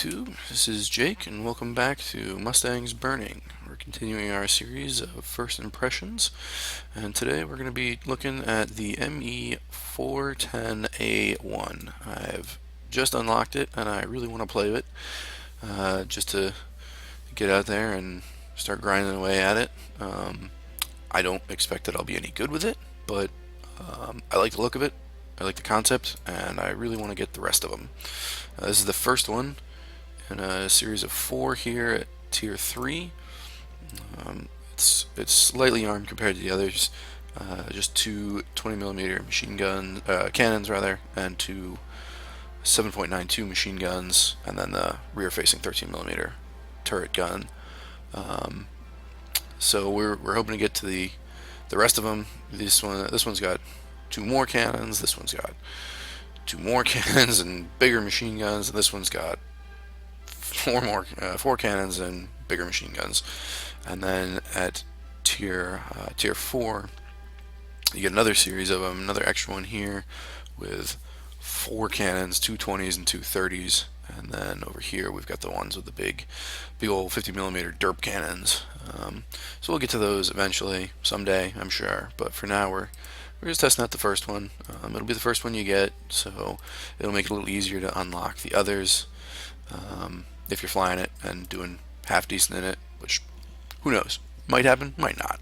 YouTube. This is Jake, and welcome back to Mustangs Burning. We're continuing our series of first impressions, and today we're going to be looking at the ME410A1. I've just unlocked it, and I really want to play with it, just to get out there and start grinding away at it. I don't expect that I'll be any good with it, but I like the look of it. I like the concept, and I really want to get the rest of them. This is the first one in a series of 4 here at Tier 3. It's slightly armed compared to the others. Just two 20mm machine gun cannons rather, and two 7.92 machine guns, and then the rear-facing 13mm turret gun. So we're hoping to get to the rest of them. This one's got 2 more cannons. This one's got 2 more cannons and bigger machine guns, and this one's got 4 cannons and bigger machine guns. And then at tier 4, you get another series of them, another extra one here with 4 cannons, 2 20s and 2 30s. And then over here we've got the ones with the big old 50mm derp cannons. So we'll get to those eventually, someday, I'm sure. But for now, we're just testing out the first one. It'll be the first one you get, so it'll make it a little easier to unlock the others if you're flying it and doing half decent in it, which, who knows, might happen, might not.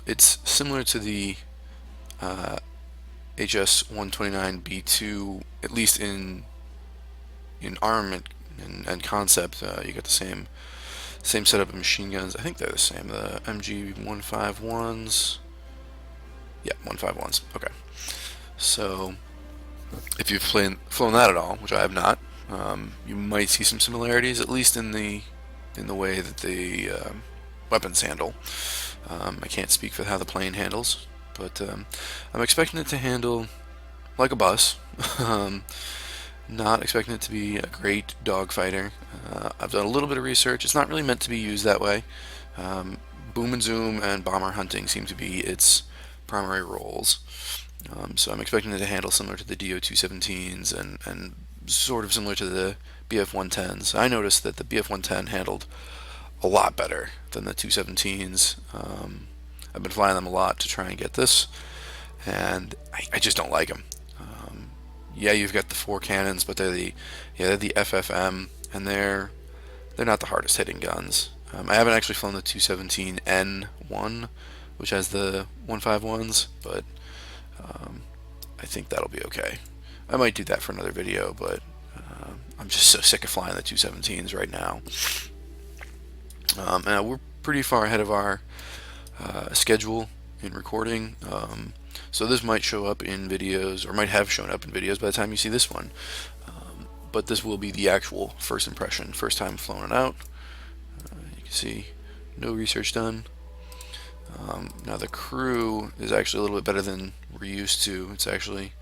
It's similar to the HS-129B2, at least in armament and concept. You got the same setup of machine guns. I think they're the same. The MG151s. Yeah, 151s. Okay. So, if you've flown that at all, which I have not, you might see some similarities, at least in the way that the weapons handle. I can't speak for how the plane handles, but I'm expecting it to handle like a bus. Not expecting it to be a great dogfighter. I've done a little bit of research. It's not really meant to be used that way. Boom and zoom and bomber hunting seem to be its primary roles. So I'm expecting it to handle similar to the DO-217s and sort of similar to the BF-110s. I noticed that the BF-110 handled a lot better than the 217s. I've been flying them a lot to try and get this, and I just don't like them. Yeah, you've got the 4 cannons, but they're the FFM, and they're not the hardest hitting guns. I haven't actually flown the 217N1, which has the 151s, but I think that'll be okay. I might do that for another video, but I'm just so sick of flying the 217s right now. And we're pretty far ahead of our schedule in recording, so this might show up in videos, or might have shown up in videos by the time you see this one. But this will be the actual first impression, first time flown it out. You can see no research done. Now the crew is actually a little bit better than we're used to. It's actually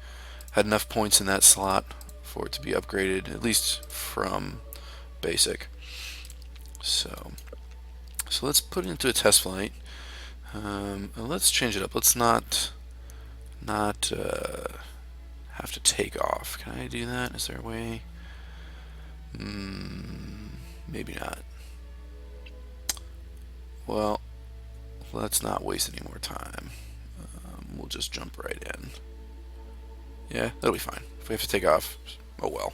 had enough points in that slot for it to be upgraded, at least from basic. So let's put it into a test flight. And let's change it up. Let's not have to take off. Can I do that? Is there a way? Maybe not. Well, let's not waste any more time. We'll just jump right in. Yeah, that'll be fine. If we have to take off, oh well.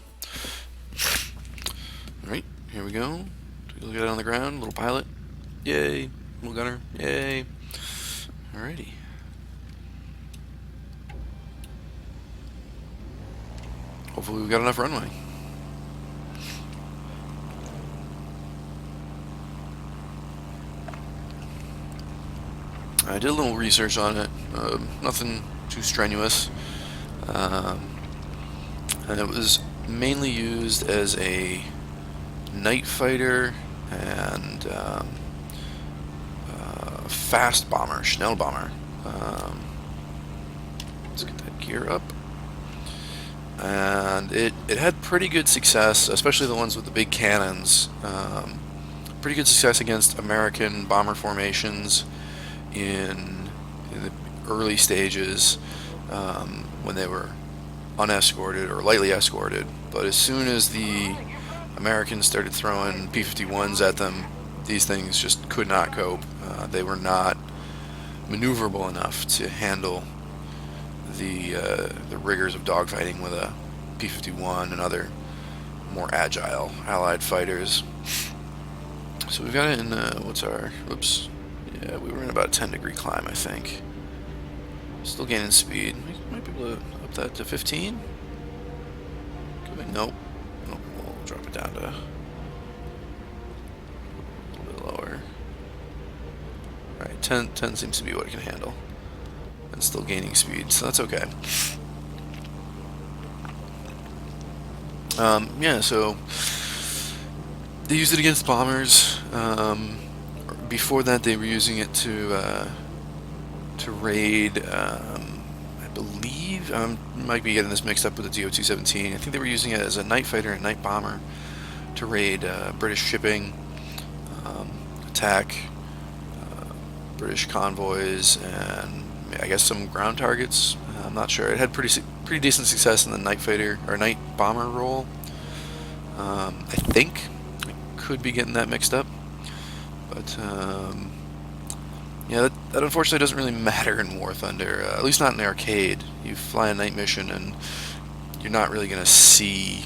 Alright, here we go. Take a look at it on the ground. Little pilot. Yay. Little gunner. Yay. Alrighty. Hopefully we've got enough runway. I did a little research on it, nothing too strenuous, and it was mainly used as a night fighter and fast bomber, Schnellbomber. Let's get that gear up. And it had pretty good success, especially the ones with the big cannons. Pretty good success against American bomber formations in the early stages, when they were unescorted or lightly escorted, But as soon as the Americans started throwing P-51s at them, these things just could not cope. They were not maneuverable enough to handle the rigors of dogfighting with a P-51 and other more agile Allied fighters. So we've got it in, what's our, whoops, yeah, we were in about a 10-degree climb, I think. Still gaining speed. We might be able to up that to 15? Could we? Nope. Nope, we'll drop it down to a little bit lower. Alright, 10 seems to be what it can handle. And still gaining speed, so that's okay. Yeah, so they used it against bombers. Before that, they were using it to raid. I believe I might be getting this mixed up with the DO-217. I think they were using it as a night fighter and night bomber to raid British shipping, attack British convoys, and I guess some ground targets. I'm not sure. It had pretty decent success in the night fighter or night bomber role. I think I could be getting that mixed up, but yeah, that unfortunately doesn't really matter in War Thunder. At least not in the arcade. You fly a night mission and you're not really going to see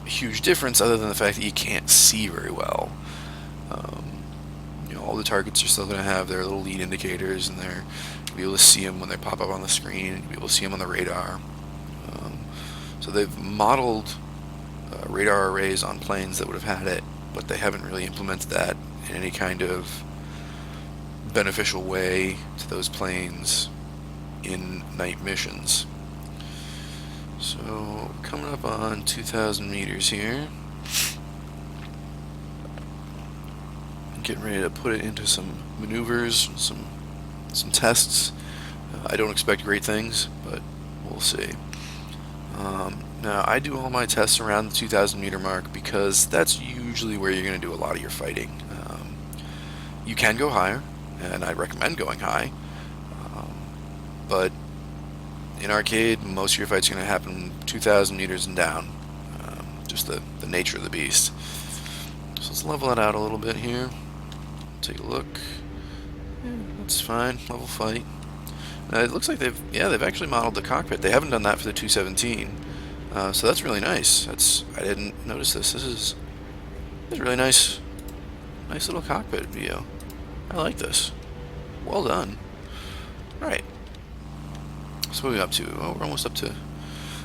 a huge difference, other than the fact that you can't see very well. You know, all the targets are still going to have their little lead indicators, and you'll be able to see them when they pop up on the screen, and you'll be able to see them on the radar. So they've modeled radar arrays on planes that would have had it, but they haven't really implemented that in any kind of beneficial way to those planes in night missions. So coming up on 2,000 meters here, getting ready to put it into some maneuvers, some tests. I don't expect great things, but we'll see. Now, I do all my tests around the 2,000 meter mark because that's usually where you're going to do a lot of your fighting. You can go higher, and I recommend going high, but in arcade, most of your fights are going to happen 2,000 meters and down, just the nature of the beast. So let's level it out a little bit here. Take a look. Yeah, that's fine. Level fight. It looks like they've actually modeled the cockpit. They haven't done that for the 217, so that's really nice. I didn't notice this. This is really nice little cockpit view. I like this. Well done. All right. So what are we up to? Oh, we're almost up to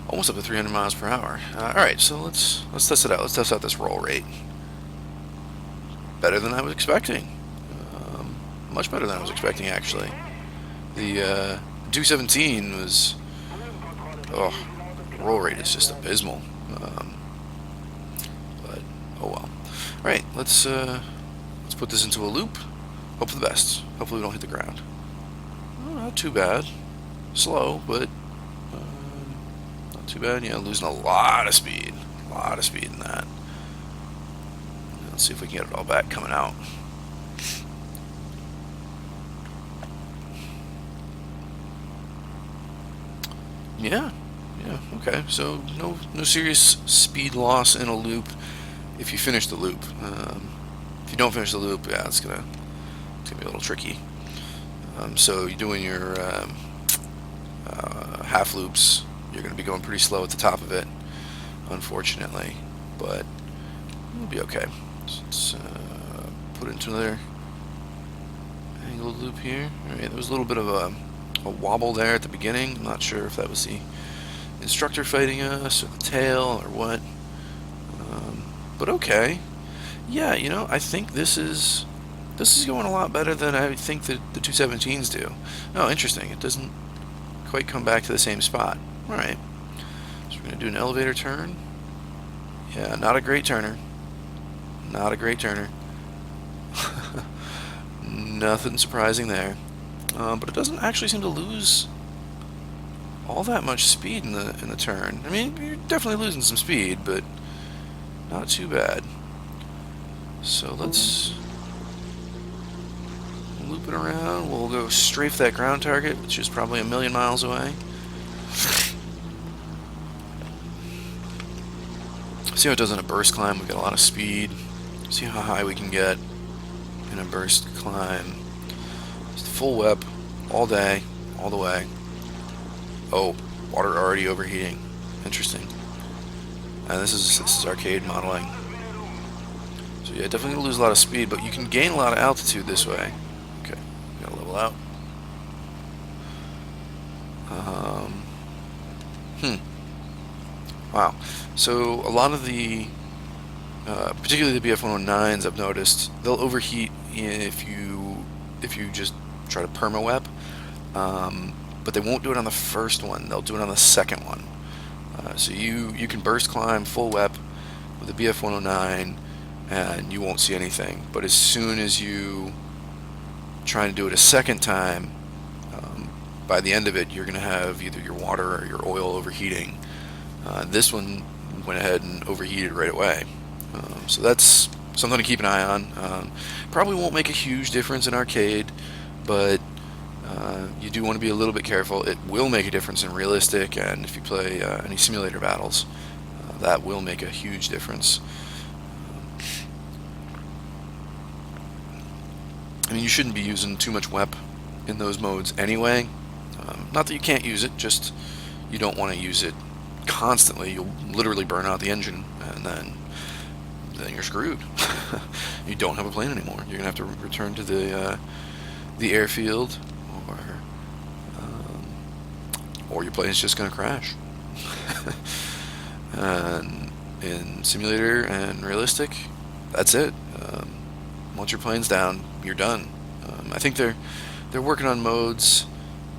300 miles per hour. All right, so let's test it out. Let's test out this roll rate. Better than I was expecting. Much better than I was expecting, actually. The 217 was, roll rate is just abysmal. But oh well. All right, let's put this into a loop. Hope for the best. Hopefully we don't hit the ground. Oh, not too bad. Slow, but not too bad. Yeah, losing a lot of speed. A lot of speed in that. Let's see if we can get it all back coming out. Yeah, okay. So no serious speed loss in a loop if you finish the loop. If you don't finish the loop, yeah, it's gonna be a little tricky. So you're doing your half loops. You're gonna be going pretty slow at the top of it, unfortunately, but it'll be okay. Let's put it into another angled loop here. All right, there was a little bit of a wobble there at the beginning. I'm not sure if that was the instructor fighting us or the tail or what, but okay. Yeah, I think this is going a lot better than I think that the 217s do. Oh, interesting. It doesn't quite come back to the same spot. All right, so we're gonna do an elevator turn. Yeah, not a great turner. Not a great turner. Nothing surprising there. But it doesn't actually seem to lose all that much speed in the turn. I mean, you're definitely losing some speed, but not too bad. So let's loop it around. We'll go strafe that ground target, which is probably 1,000,000 miles away. See how it does in a burst climb. We've got a lot of speed. See how high we can get in a burst climb. Just full whip all day, all the way. Oh, water already overheating. Interesting. And this is arcade modeling. So yeah, definitely gonna lose a lot of speed, but you can gain a lot of altitude this way. Okay, gotta level out. Wow. So a lot of the, particularly the BF-109s, I've noticed they'll overheat if you just try to perma-web, but they won't do it on the first one. They'll do it on the second one. So you can burst climb full web with the BF-109 and you won't see anything. But as soon as you try to do it a second time, by the end of it, you're going to have either your water or your oil overheating. This one went ahead and overheated right away. So that's something to keep an eye on. Probably won't make a huge difference in arcade, but you do want to be a little bit careful. It will make a difference in realistic, and if you play any simulator battles, that will make a huge difference. I mean, you shouldn't be using too much WEP in those modes anyway. Not that you can't use it, just you don't want to use it constantly. You'll literally burn out the engine, and then you're screwed. You don't have a plane anymore. You're gonna have to return to the airfield, or your plane's just gonna crash. And in simulator and realistic, that's it. Once your plane's down, you're done. I think they're working on modes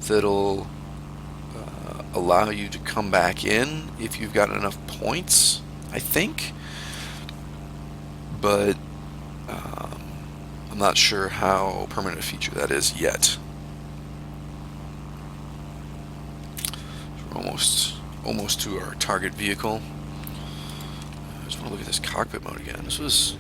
that'll allow you to come back in if you've got enough points, I think, but I'm not sure how permanent a feature that is yet. We're almost to our target vehicle. I just want to look at this cockpit mode again. This was,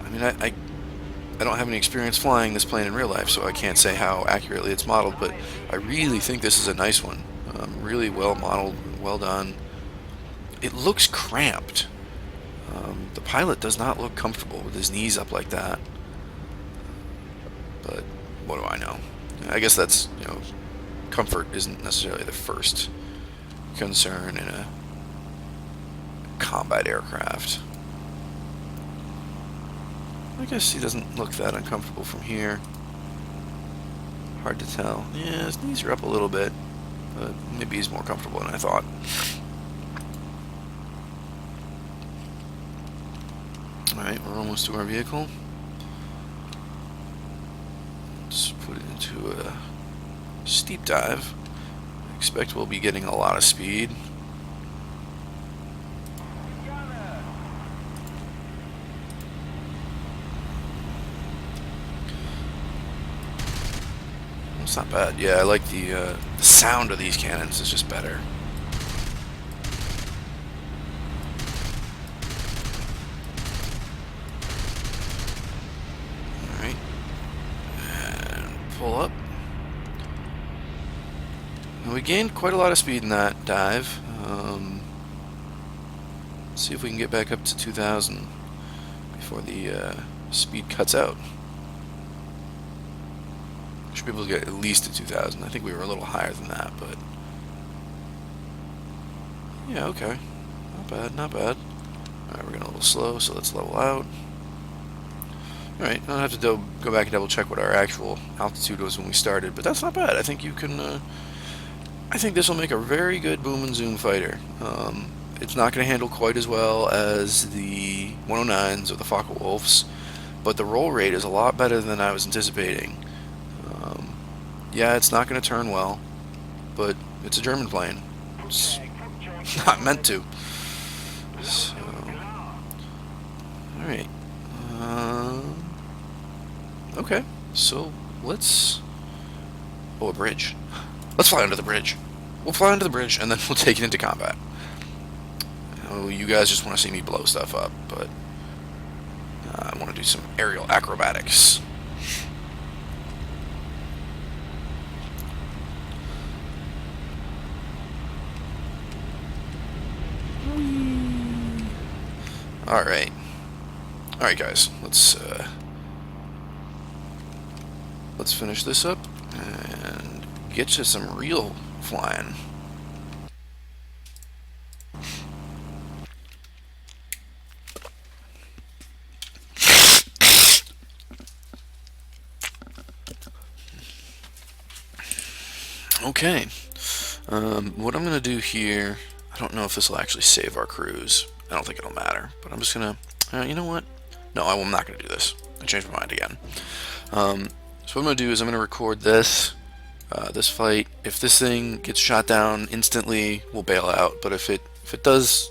I mean, I don't have any experience flying this plane in real life, so I can't say how accurately it's modeled, but I really think this is a nice one. Really well modeled, well done. It looks cramped. The pilot does not look comfortable with his knees up like that. But what do I know? I guess that's, comfort isn't necessarily the first concern in a combat aircraft. I guess he doesn't look that uncomfortable from here. Hard to tell. Yeah, his knees are up a little bit, but maybe he's more comfortable than I thought. Alright, we're almost to our vehicle. Let's put it into a steep dive. I expect we'll be getting a lot of speed. It's not bad. Yeah, I like the sound of these cannons. It's just better. Alright. And pull up. And we gained quite a lot of speed in that dive. Let's see if we can get back up to 2,000 before the speed cuts out. Should be able to get at least to 2,000. I think we were a little higher than that, but yeah, okay. Not bad, not bad. Alright, we're getting a little slow, so let's level out. Alright, I'll have to go back and double check what our actual altitude was when we started, but that's not bad. I think you can, I think this will make a very good boom and zoom fighter. It's not going to handle quite as well as the 109s or the Focke-Wulfs, but the roll rate is a lot better than I was anticipating. Yeah, it's not going to turn well, but it's a German plane. It's not meant to. So, alright. Okay, so let's... Oh, a bridge. Let's fly under the bridge. We'll fly under the bridge, and then we'll take it into combat. Oh, you guys just want to see me blow stuff up, but I want to do some aerial acrobatics. Whee! Alright. Alright, guys. Let's finish this up and get to some real flying. Okay. What I'm gonna do here, I don't know if this will actually save our cruise. I don't think it'll matter, but I'm just gonna, you know what? No, I'm not gonna do this. I changed my mind again. So what I'm gonna do is I'm gonna record this, this fight. If this thing gets shot down instantly, we'll bail out. But if it does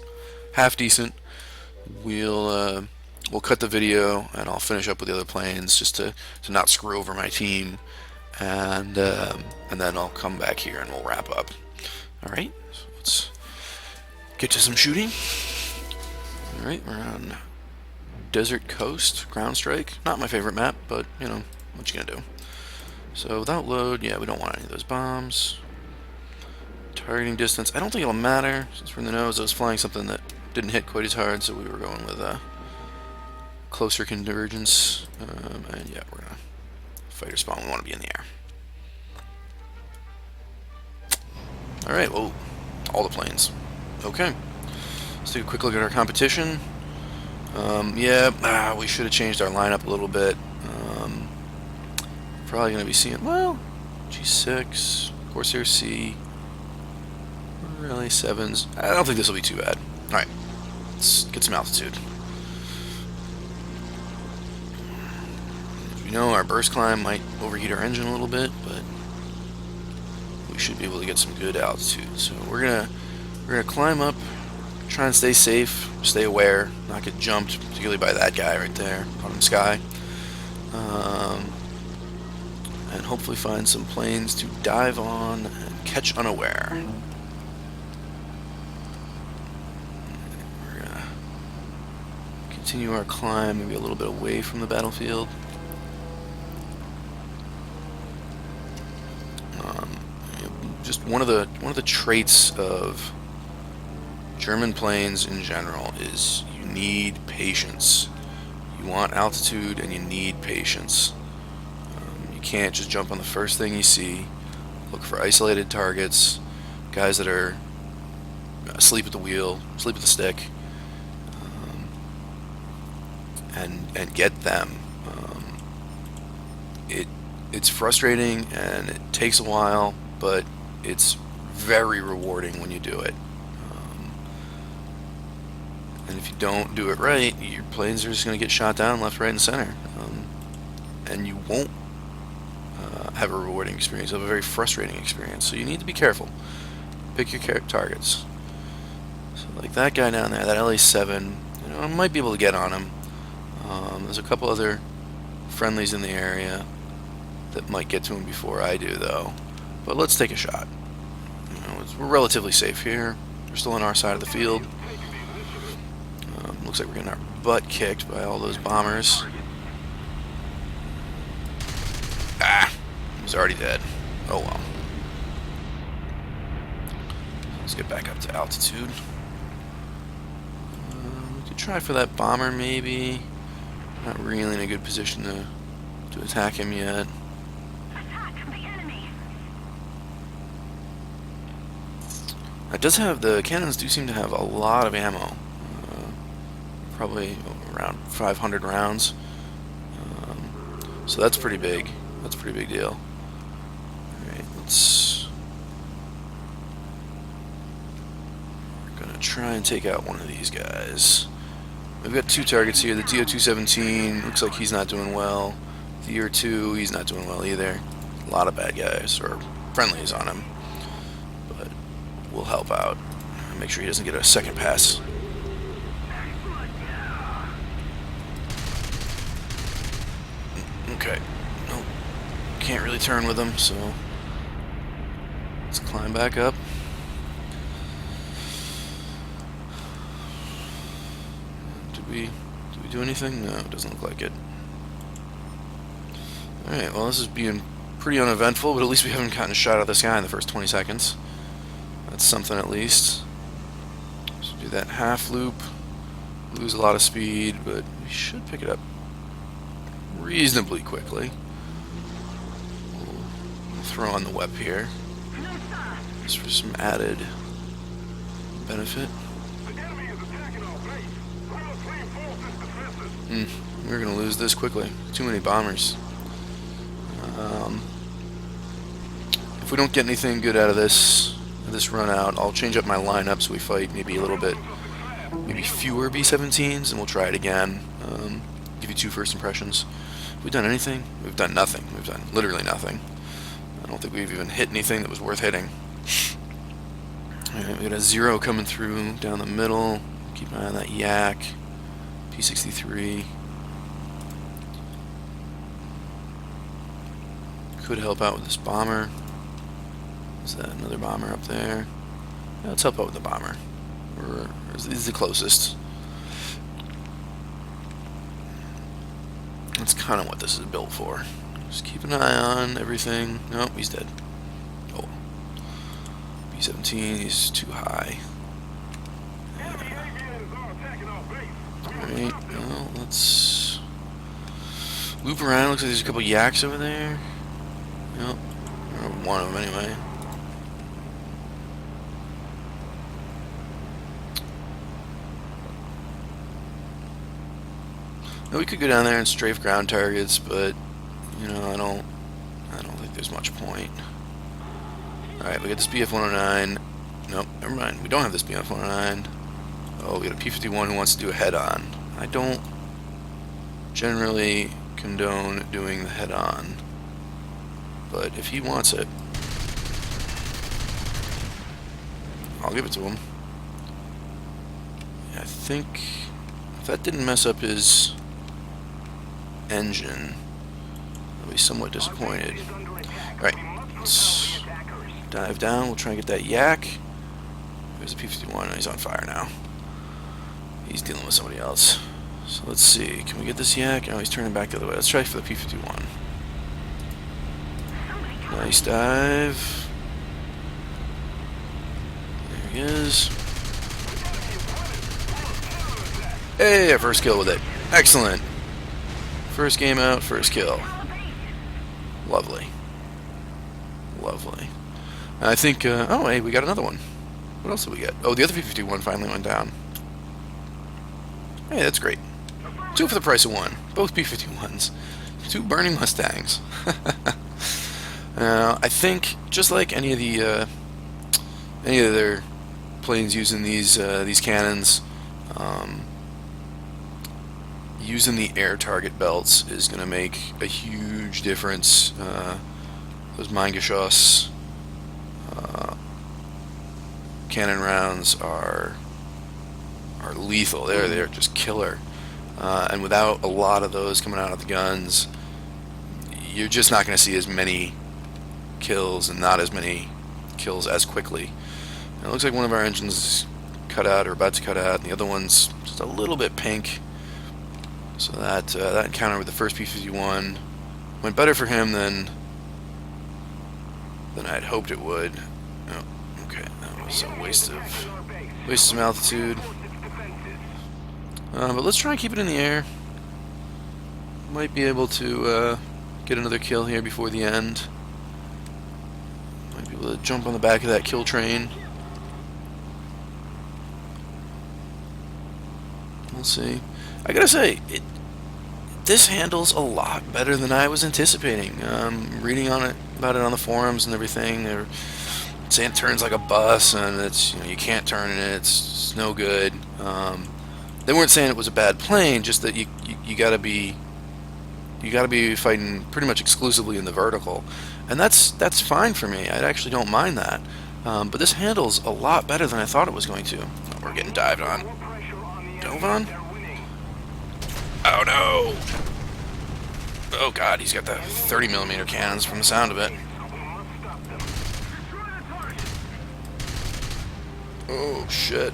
half decent, we'll cut the video and I'll finish up with the other planes just to not screw over my team, and then I'll come back here and we'll wrap up. All right, so let's get to some shooting. All right, we're on Desert Coast, Ground Strike. Not my favorite map, but you know, what you gonna do? So without load, yeah, we don't want any of those bombs. Targeting distance, I don't think it'll matter since we're in the nose. I was flying something that didn't hit quite as hard, so we were going with closer convergence. And yeah, we're gonna fighter spawn. We want to be in the air. All right, whoa, all the planes. Okay, let's take a quick look at our competition. Yeah, we should have changed our lineup a little bit. Probably going to be seeing, well, G6, Corsair C, really 7s. I don't think this will be too bad. Alright, let's get some altitude. As we know, our burst climb might overheat our engine a little bit, but we should be able to get some good altitude. So we're gonna climb up, try and stay safe, stay aware, not get jumped, particularly by that guy right there, bottom sky. And hopefully find some planes to dive on and catch unaware. We're gonna continue our climb, maybe a little bit away from the battlefield. Just one of the traits of German planes in general is you need patience. You want altitude and you need patience. You can't just jump on the first thing you see. Look for isolated targets, guys that are asleep at the wheel, asleep at the stick, and get them. It's frustrating and it takes a while, but it's very rewarding when you do it. And if you don't do it right, your planes are just going to get shot down left, right, and center. And you won't have a rewarding experience. You'll have a very frustrating experience. So you need to be careful. Pick your targets. So like that guy down there, that LA7, you know, I might be able to get on him. There's a couple other friendlies in the area that might get to him before I do, though. But let's take a shot. You know, we're relatively safe here. We're still on our side of the field. Looks like we're getting our butt kicked by all those bombers. Ah! He's already dead. Oh well. Let's get back up to altitude. We could try for that bomber, maybe. Not really in a good position to attack him yet. It does have, the cannons do seem to have a lot of ammo. Probably around 500 rounds. So that's pretty big. That's a pretty big deal. Alright, we're gonna try and take out one of these guys. We've got two targets here. The DO-217 looks like he's not doing well. The ER-2, he's not doing well either. A lot of bad guys, or friendlies on him. But we'll help out. Make sure he doesn't get a second pass. Okay. Nope. Can't really turn with him, so let's climb back up. Did we do anything? No, it doesn't look like it. Alright, well this is being pretty uneventful, but at least we haven't gotten a shot at this guy in the first 20 seconds. That's something at least. So do that half loop. lose a lot of speed, but we should pick it up reasonably quickly. We'll throw on the web here, just for some added benefit. We're gonna lose this quickly. Too many bombers. If we don't get anything good out of this run out, I'll change up my lineup so we fight maybe a little bit, maybe fewer B-17s, and we'll try it again. Give you 2 first impressions. Have we done anything? We've done nothing. We've done literally nothing. I don't think we've even hit anything that was worth hitting. Alright, we got a 0 coming through down the middle. Keep an eye on that yak. P-63. Could help out with this bomber. Is that another bomber up there? Yeah, let's help out with the bomber. He's the closest. That's kind of what this is built for. Just keep an eye on everything. Nope, he's dead. Oh. B-17, he's too high. Alright, well, let's loop around. Looks like there's a couple yaks over there. Yep. Or one of them, anyway. Now, we could go down there and strafe ground targets, but you know, I don't think there's much point. Alright, we got this BF-109. Nope, never mind. We don't have this BF-109. Oh, we got a P-51 who wants to do a head-on. I don't generally condone doing the head-on, but if he wants it, I'll give it to him. I think if that didn't mess up his engine, I'll be somewhat disappointed. Alright, let's dive down. We'll try and get that yak. There's a P-51. He's on fire now. He's dealing with somebody else. So let's see. Can we get this yak? Oh, he's turning back the other way. Let's try for the P-51. Nice dive. There he is. Hey, first kill with it. Excellent. First game out, first kill. Lovely. Lovely. I think, oh, hey, we got another one. What else did we get? Oh, the other P-51 finally went down. Hey, that's great. 2 for the price of 1. Both P-51s. 2 burning Mustangs. I think, just like any of the any other planes using these cannons, using the air target belts is going to make a huge difference. Those Mangeschoss cannon rounds are lethal. They're just killer. And without a lot of those coming out of the guns, you're just not going to see as many kills and not as many kills as quickly. And it looks like one of our engines is cut out or about to cut out, and the other one's just a little bit pink. So that encounter with the first P-51 went better for him than I'd hoped it would. Oh, okay, that was a waste of some altitude. But let's try and keep it in the air. Might be able to get another kill here before the end. Might be able to jump on the back of that kill train. We'll see. I gotta say, this handles a lot better than I was anticipating. Reading about it on the forums and everything, they're saying it turns like a bus, and it's, you know, you can't turn in it. It's no good. They weren't saying it was a bad plane, just that you gotta be fighting pretty much exclusively in the vertical, and that's fine for me. I actually don't mind that. But this handles a lot better than I thought it was going to. Oh, we're getting dived on. Dove on? Oh no! Oh god, he's got the 30mm cannons from the sound of it. Oh shit.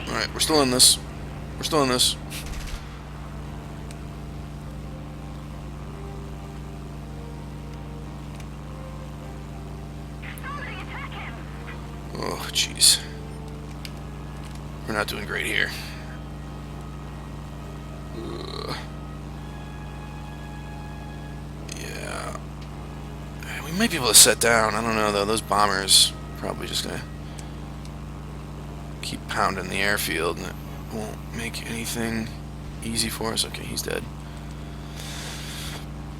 Alright, we're still in this. We're still in this. Oh, jeez. We're we're not doing great here. Ugh. Yeah. We might be able to set down. I don't know, though. Those bombers probably just going to keep pounding the airfield, and it won't make anything easy for us. Okay, he's dead.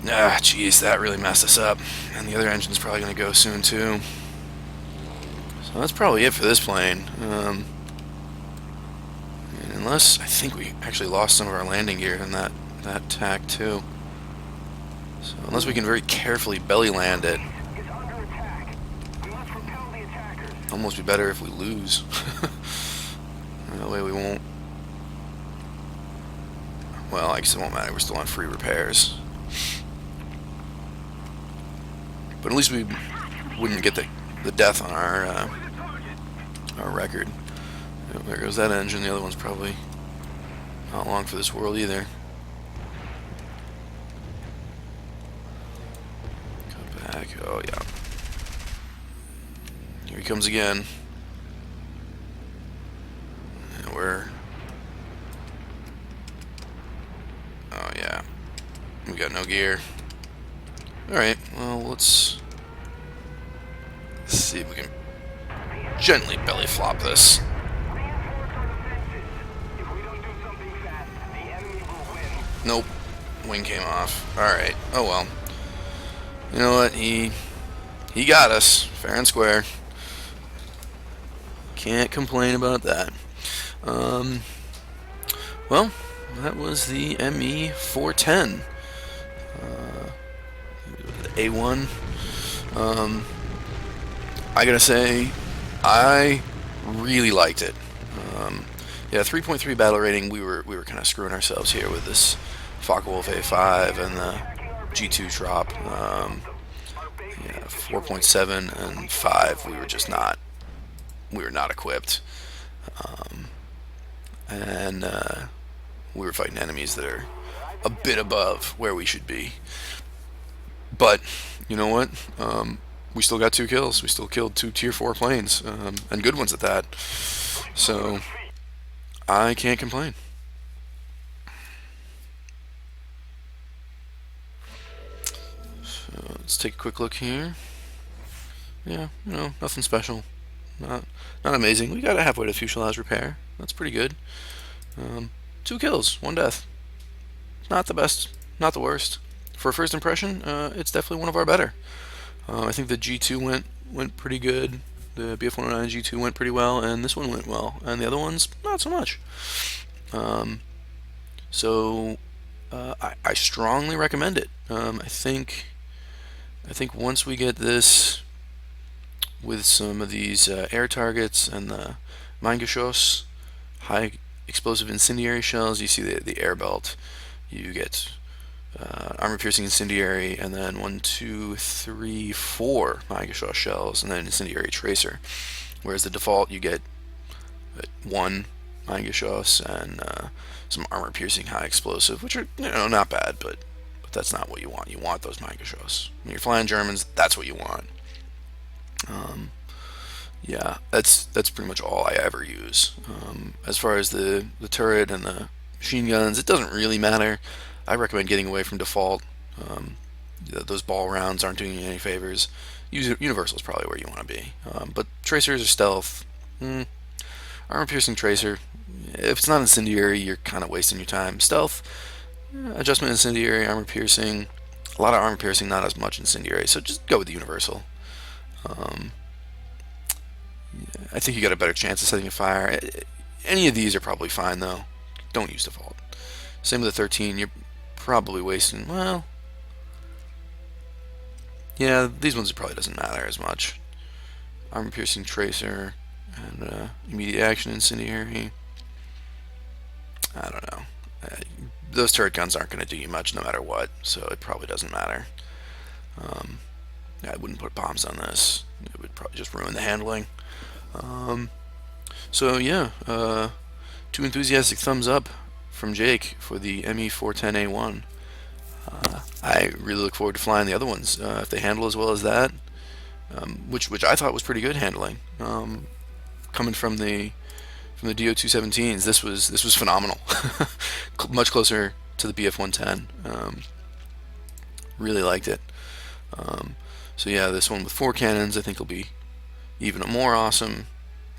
Ah, jeez, that really messed us up. And the other engine's probably going to go soon, too. So that's probably it for this plane. Unless, I think we actually lost some of our landing gear in that tack, too. So unless we can very carefully belly land it. Almost be better if we lose. That way we won't... Well, I guess it won't matter. We're still on free repairs. But at least we wouldn't get the death on our record. There goes that engine. The other one's probably not long for this world either. Go back. Oh, yeah. Here he comes again. And we're... Oh, yeah. We got no gear. Alright, well, let's see if we can gently belly flop this. Nope. Wing came off. Alright. Oh well. You know what? He got us. Fair and square. Can't complain about that. Well, that was the ME-410. A1. I gotta say, I really liked it. Yeah, 3.3 battle rating. We were kind of screwing ourselves here with this Focke-Wulf A5 and the G2 Trop. Yeah, 4.7 and 5. We were just not. We were not equipped, and we were fighting enemies that are a bit above where we should be. But you know what? We still got 2 kills. We still killed 2 tier 4 planes, and good ones at that. So I can't complain. So let's take a quick look here. Yeah, you know, nothing special. Not amazing. We got a halfway to fuselage repair. That's pretty good. 2 kills, 1 death. Not the best, not the worst. For a first impression, it's definitely one of our better. I think the G2 went pretty good. The BF-109 G2 went pretty well, and this one went well, and the other ones not so much. So I strongly recommend it. I think once we get this with some of these air targets and the Mine-Geschoss high explosive incendiary shells, you see the air belt. You get armor-piercing incendiary, and then 1, 2, 3, 4 Mine-Geschoss shells, and then incendiary tracer. Whereas the default, you get 1 Mine-Geschoss and some armor-piercing high explosive, which are, you know, not bad, but that's not what you want. You want those Mine-Geschoss. When you're flying Germans, that's what you want. Yeah, that's pretty much all I ever use. As far as the turret and the machine guns, it doesn't really matter. I recommend getting away from default. Those ball rounds aren't doing you any favors. Universal is probably where you want to be. But tracers are stealth. Armor-piercing tracer. If it's not incendiary, you're kind of wasting your time. Stealth, adjustment incendiary, armor-piercing. A lot of armor-piercing, not as much incendiary. So just go with the universal. I think you got a better chance of setting a fire. Any of these are probably fine, though. Don't use default. Same with the 13. You're probably wasting, well, yeah, these ones it probably doesn't matter as much. Armor-piercing tracer and immediate action incendiary. I don't know. Those turret guns aren't going to do you much no matter what, so it probably doesn't matter. Yeah, I wouldn't put bombs on this. It would probably just ruin the handling. So yeah, 2 enthusiastic thumbs up from Jake for the ME-410A1. I really look forward to flying the other ones if they handle as well as that, which I thought was pretty good handling. Coming from the from the DO217s. This was phenomenal. Much closer to the BF110. Really liked it. So yeah, this one with 4 cannons I think will be even more awesome.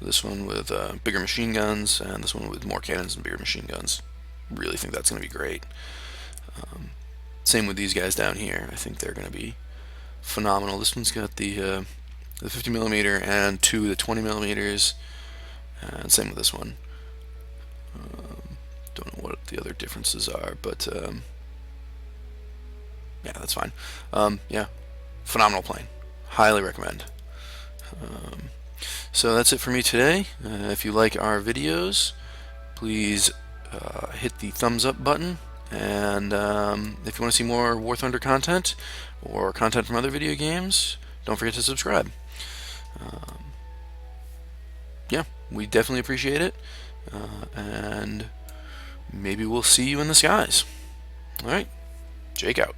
This one with bigger machine guns, and this one with more cannons and bigger machine guns. Really think that's going to be great. Same with these guys down here. I think they're going to be phenomenal. This one's got the 50mm and 2 of the 20mm, and same with this one. Don't know what the other differences are, but yeah, that's fine. Yeah, phenomenal plane. Highly recommend. So that's it for me today. If you like our videos, please hit the thumbs up button. And if you want to see more War Thunder content or content from other video games, don't forget to subscribe. Yeah, we definitely appreciate it. And maybe we'll see you in the skies. Alright, Jake out.